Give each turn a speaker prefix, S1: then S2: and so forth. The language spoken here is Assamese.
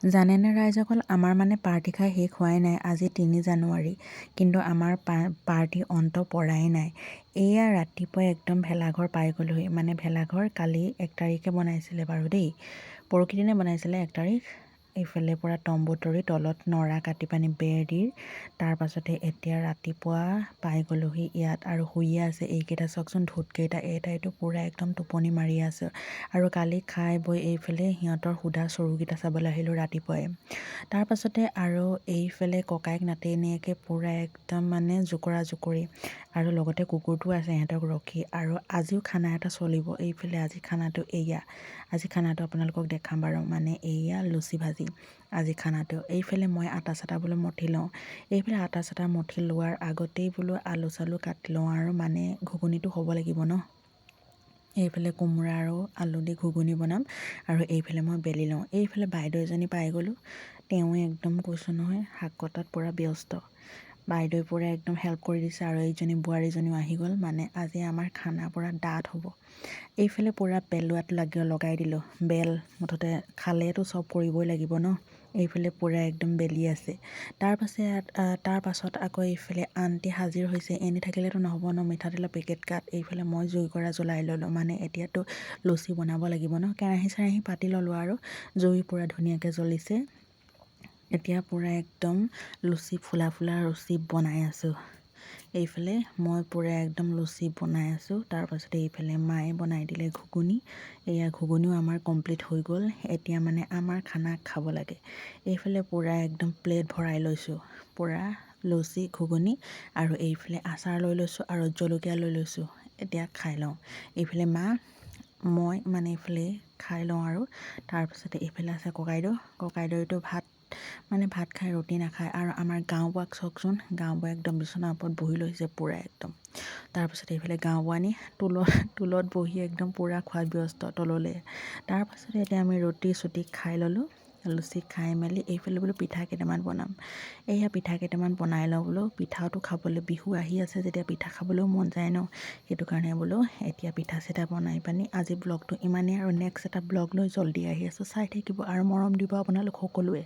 S1: জানেনে ৰাইজসকল, আমাৰ মানে পাৰ্টি খাই শেষ হোৱাই নাই। আজি ৩ জানুৱাৰী, কিন্তু আমাৰ পাৰ্টি অন্ত পৰাই নাই। এয়া ৰাতিপুৱাই একদম ভেলাঘৰ পাই গ'লোহি। মানে ভেলাঘৰ কালি ১ তাৰিখে বনাইছিলে বাৰু দেই, পৰহি দিনে বনাইছিলে ১ তাৰিখ। এইফালে পৰা তম্বু তৰি তলত নৰা কাটি পানি বেৰ দি, তাৰপাছতে এতিয়া ৰাতিপুৱা পাই গ'লোহি ইয়াত আৰু শুইয়ে আছে। এইকেইটা চাওকচোন ধোঁতকেইটা, এটাইতো পূৰা একদম টোপনি মাৰি আছে। আৰু কালি খাই বৈ এইফালে সিহঁতৰ সুধা চৰুকেইটা চাবলৈ আহিলোঁ ৰাতিপুৱাই। তাৰপাছতে আৰু এইফালে ককায়েক নাতিনীয়েকে পূৰা একদম মানে জোকৰা জোকৰি, আৰু লগতে কুকুৰটো আছে সিহঁতক ৰখি। আৰু আজিও খানা এটা চলিব এইফালে। আজি খানাটো এয়া, আজি খানাটো আপোনালোকক দেখাম বাৰু। মানে এয়া লুচি ভাজি আজি খানাটো। এইফালে মই আটা চাটা বোলো মঠি লওঁ। এইফালে আটা চাটা মঠি লোৱাৰ আগতেই বোলো আলু চালু কাটি লওঁ, আৰু মানে ঘুগুনিটো হ'ব লাগিব ন। এইফালে কোমোৰা আৰু আলু দি ঘুগুনি বনাম, আৰু এইফালে মই বেলি লওঁ। এইফালে বাইদেউ এজনী পাই গ'লোঁ। তেওঁ একদম কৈছোঁ নহয় শাক কটাত পূৰা ব্যস্ত। বাইদেৱে পূৰা একদম হেল্প কৰি দিছে, আৰু এইজনী বোৱাৰীজনীও আহি গ'ল। মানে আজি আমাৰ খানা পূৰা ডাঠ হ'ব। এইফালে পূৰা পেলোৱাত লগাই দিলোঁ। বেল মুঠতে খালেতো চব কৰিবই লাগিব ন। এইফালে পূৰা একদম বেলি আছে। তাৰ পাছত আকৌ এইফালে আণ্টি হাজিৰ হৈছে। এনে থাকিলেতো নহ'ব ন, মিঠাতেলৰ পেকেট কাট। এইফালে মই জুইকুৰা জ্বলাই ল'লোঁ। মানে এতিয়াতো লুচি বনাব লাগিব ন। কেৰাহী চেৰাহী পাতি ল'লোঁ, আৰু জুই পূৰা ধুনীয়াকৈ জ্বলিছে। এতিয়া পূৰা একদম লুচি ফুলা লুচি বনাই আছোঁ। এইফালে মই পূৰা একদম লুচি বনাই আছোঁ। তাৰপাছতে এইফালে মায়ে বনাই দিলে ঘুগুনি। এয়া ঘুগুনিও আমাৰ কমপ্লিট হৈ গ'ল। এতিয়া মানে আমাৰ খানা খাব লাগে। এইফালে পূৰা একদম প্লেট ভৰাই লৈছোঁ, পূৰা লুচি ঘুগুনি, আৰু এইফালে আচাৰ লৈ লৈছোঁ আৰু জলকীয়া লৈ লৈছোঁ। এতিয়া খাই লওঁ। এইফালে মই মানে এইফালে খাই লওঁ, আৰু তাৰপাছতে এইফালে আছে ককাইদেউতো ভাত খাই ৰুটি নাখায়। আৰু আমাৰ গাঁওবুঢ়াক চাওকচোন, গাঁওবুঢ়া একদম বিচনাৰ ওপৰত বহি লৈছে পূৰা একদম। তাৰপাছতে এইফালে গাঁওবুঢ়ানী টুলত বহি একদম পূৰা খোৱাত ব্যস্ত তললৈ। তাৰপাছতে এতিয়া আমি ৰুটি চুটি খাই ল'লোঁ। লুচি খাই মেলি এইফালে বোলো পিঠা কেইটামান বনাম। এইয়া পিঠা কেইটামান বনাই লওঁ বোলো। পিঠাটো খাবলৈ বিহু আহি আছে যেতিয়া পিঠা খাবলৈও মন যায় ন। সেইটো কাৰণে বোলো এতিয়া পিঠা চিঠা বনাই পানি আজি ব্লগটো ইমানেই, আৰু নেক্সট এটা ব্লগ লৈ জল্দি আহি আছোঁ। চাই থাকিব আৰু মৰম দিব আপোনালোক সকলোৱে।